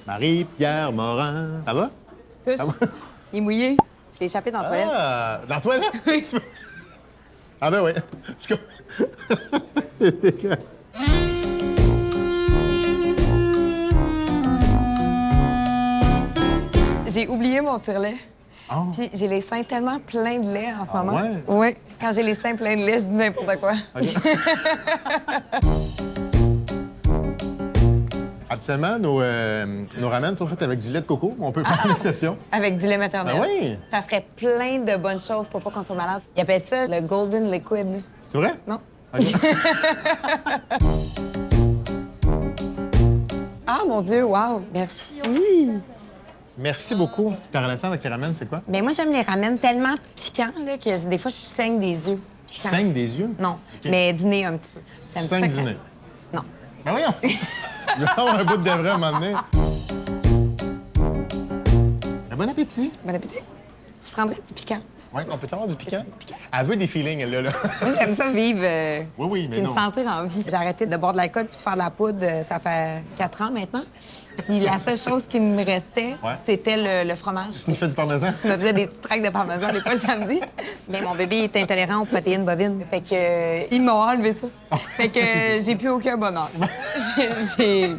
Marie-Pierre Morin. Ça va? Touche. Ah ouais? Il est mouillé. Je l'ai échappé dans la toilette. Ah, dans la toilette? Oui. Ah ben oui. C'est dégueu. J'ai oublié mon tire-lait. Oh. Puis j'ai les seins tellement pleins de lait en ce moment. ouais? Oui. Quand j'ai les seins pleins de lait, je dis n'importe quoi. OK. Habituellement, nos ramen sont faits avec du lait de coco. On peut faire une exception. Avec du lait maternel. Ah oui? Ça ferait plein de bonnes choses pour pas qu'on soit malade. Ils appellent ça le golden liquid. C'est vrai? Non? OK. Ah, mon Dieu, wow! Merci. Merci beaucoup. Ta relation avec les ramen, c'est quoi? Mais moi, j'aime les ramen tellement piquants là, que des fois, je saigne des yeux. Tu Piquants. saignes des yeux? Non, OK. mais du nez un petit peu. Tu J'aime saignes ça du quand- nez? Non. Ben voyons! Il va avoir un bout de vrai à un moment donné. Ben, bon appétit! Bon appétit. Je prendrais du piquant. Oui, on peut avoir du piquant? Elle veut des feelings, elle, là. Moi, j'aime ça vivre. Oui, oui, mais Puis me non. sentir en vie. J'ai arrêté de boire de l'alcool puis de faire de la poudre, ça fait 4 ans maintenant. Puis la seule chose qui me restait, Ouais. c'était le fromage. Tu sniffais du parmesan? Je me faisais des petites traques de parmesan des fois le samedi. Mais mon bébé est intolérant aux protéines bovines. Fait que ils m'ont enlevé ça. Fait que j'ai plus aucun bonheur. J'ai...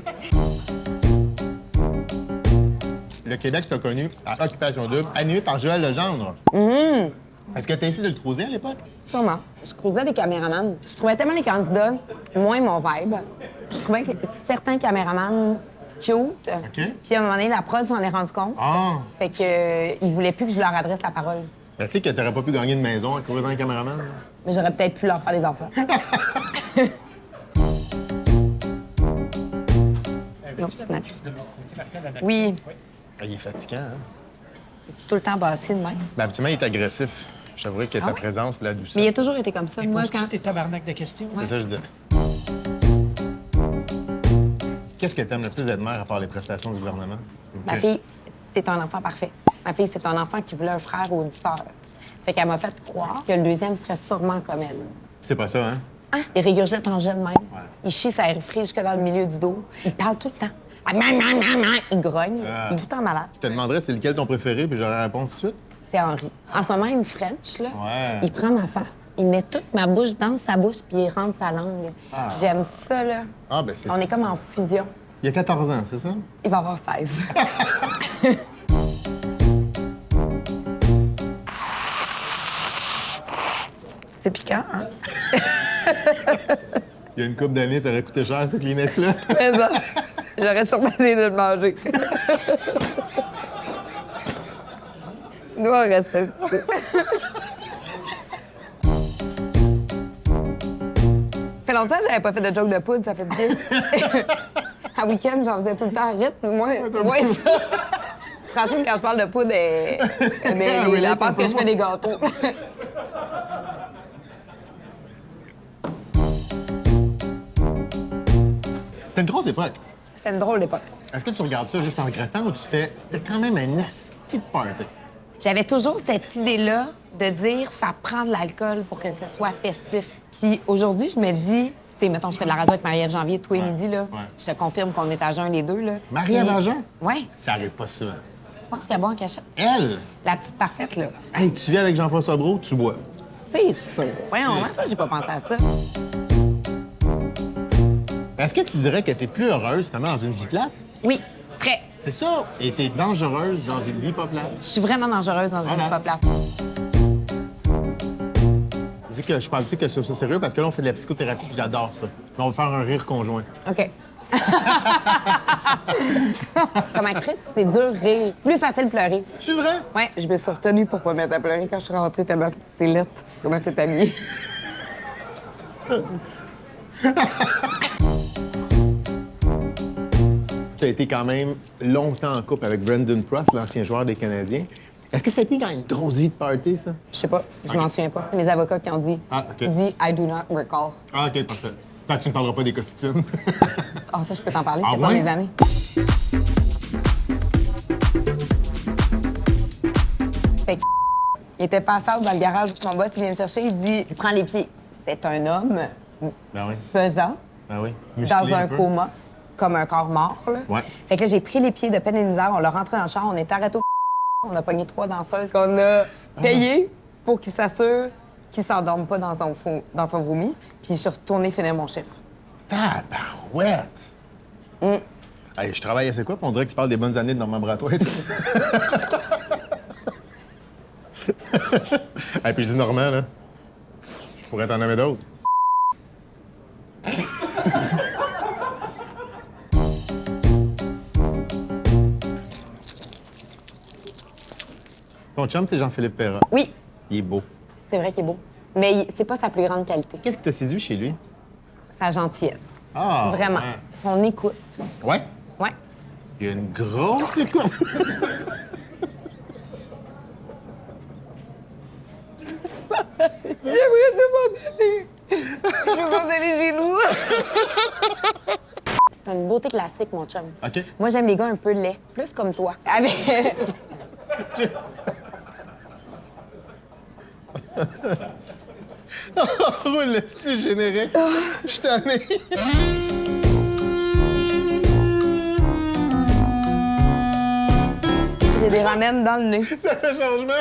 Le Québec t'a connu à Occupation Double, animé par Joël Legendre. Est-ce que t'as essayé de le trouver à l'époque? Sûrement. Je croisais des caméramans. Je trouvais tellement les candidats moins mon vibe. Je trouvais que certains caméramans cute. Puis à un moment donné, la prod s'en est rendu compte. Ah! Fait que ils voulaient plus que je leur adresse la parole. Ben, tu sais que t'aurais pas pu gagner une maison en croisant un caméraman. Mais j'aurais peut-être pu leur faire des enfants. Non, c'est naturel. Oui. Ah, il est fatigant, hein? Tu es tout le temps bassé de même. Ben, habituellement, il est agressif. J'avouerais que ta ouais? présence, la douceur. Mais il a toujours été comme ça. Moi, Poses-tu quand... tes tabarnak de questions? C'est ça que je disais. Qu'est-ce que t'aimes le plus d'être mère à part les prestations du gouvernement? Ma OK. fille, c'est un enfant parfait. Ma fille, c'est un enfant qui voulait un frère ou une sœur. Fait qu'elle m'a fait croire que le deuxième serait sûrement comme elle. C'est pas ça, hein? Hein? Il régurgite en gel même. Il chie sa refri jusque dans le milieu du dos. Il parle tout le temps. Ah, il grogne. Ah. Il est tout le temps malade. Je te demanderais c'est lequel ton préféré, puis j'aurais la réponse tout de suite. C'est Henri. En ce moment, il me French, là. Ouais. Il prend ma face. Il met toute ma bouche dans sa bouche, puis il rentre sa langue. Ah. Puis j'aime ça, là. Ah, ben c'est... On est comme en fusion. Il y a 14 ans, c'est ça? Il va avoir 16. C'est piquant, hein? Il y a une couple d'années, ça aurait coûté cher, ce Kleenex-là. Mais ça, j'aurais sûrement essayé de le manger. Nous, on reste un petit peu. Ça fait longtemps que j'avais pas fait de joke de poudre, ça fait du bien. À week-end, j'en faisais tout le temps à rythme. Moi, ça. Francine, quand je parle de poudre, elle pense que je fais des gâteaux. C'était une grosse époque. C'était une drôle d'époque. Est-ce que tu regardes ça juste en regrettant ou tu fais... C'était quand même un asti de party. J'avais toujours cette idée-là de dire ça prend de l'alcool pour que ce soit festif. Puis aujourd'hui, je me dis, tu sais, mettons, je fais de la radio avec Marie-Ève Janvier tous les midis, là. Ouais. Je te confirme qu'on est à jeun les deux, là. Marie-Ève à jeun? Oui. Ça arrive pas souvent. Tu penses qu'elle boit en cachette? Elle? La petite parfaite, là. Hey, tu vis avec Jean-François Brault, tu bois. C'est sûr. Voyons, moi, ça, j'ai pas pensé à ça. Est-ce que tu dirais que t'es plus heureuse, justement, dans une vie plate? Oui, très. C'est ça. Et t'es dangereuse dans une vie pas plate. Je suis vraiment dangereuse dans une Voilà. vie pas plate. Dis que je parle plus que c'est sérieux parce que là, on fait de la psychothérapie puis j'adore ça. Puis on va faire un rire conjoint. OK. Comme actrice, c'est dur rire. Plus facile pleurer. C'est vrai? Oui, je me suis retenue pour pas mettre à pleurer quand je suis rentrée tellement que c'est lettre. Comment t'es habillée? Tu as été quand même longtemps en couple avec Brendan Pross, l'ancien joueur des Canadiens. Est-ce que ça a été quand même une grosse vie de party, ça? Je sais pas, je m'en souviens pas. C'est mes avocats qui ont dit. Ah, OK. Dit I do not recall. Ah, OK, parfait. Fait que tu ne parleras pas des costitines. Ah, ça, je peux t'en parler, Ah c'était pas ouais? mes années. Fait que il était passable dans le garage où mon boss, il vient me chercher, il dit « Prends les pieds. » C'est un homme Ben oui. pesant, Ben oui. dans Musclé un peu. coma. comme un corps mort. Là. Ouais. Fait que là, j'ai pris les pieds de peine et de misère, on l'a rentré dans le char, on est arrêté au on a pogné 3 danseuses qu'on a payées pour qu'ils s'assurent qu'ils s'endorment pas dans son vomi. Puis je suis retournée finir mon chiffre. Tabarouette! Hey, je travaille à c'est quoi? Puis on dirait que tu parles des bonnes années de Normand Bratois. Et puis je dis Normand, là. Je pourrais t'en nommer d'autres. Ton chum, c'est Jean-Philippe Perra. Oui, Il est beau. c'est vrai qu'il est beau. Mais c'est pas sa plus grande qualité. Qu'est-ce qui t'a séduit chez lui? Sa gentillesse. Ah! Vraiment. Ouais. Son écoute. Ouais? Ouais. Il y a une grosse écoute. J'aimerais ça m'en aller. Je veux m'en aller chez nous. C'est une beauté classique, mon chum. OK. Moi, j'aime les gars un peu laids, plus comme toi. Avec... Roule le style générique. Je suis tanné. J'ai des ramen dans le nez. Ça fait changement.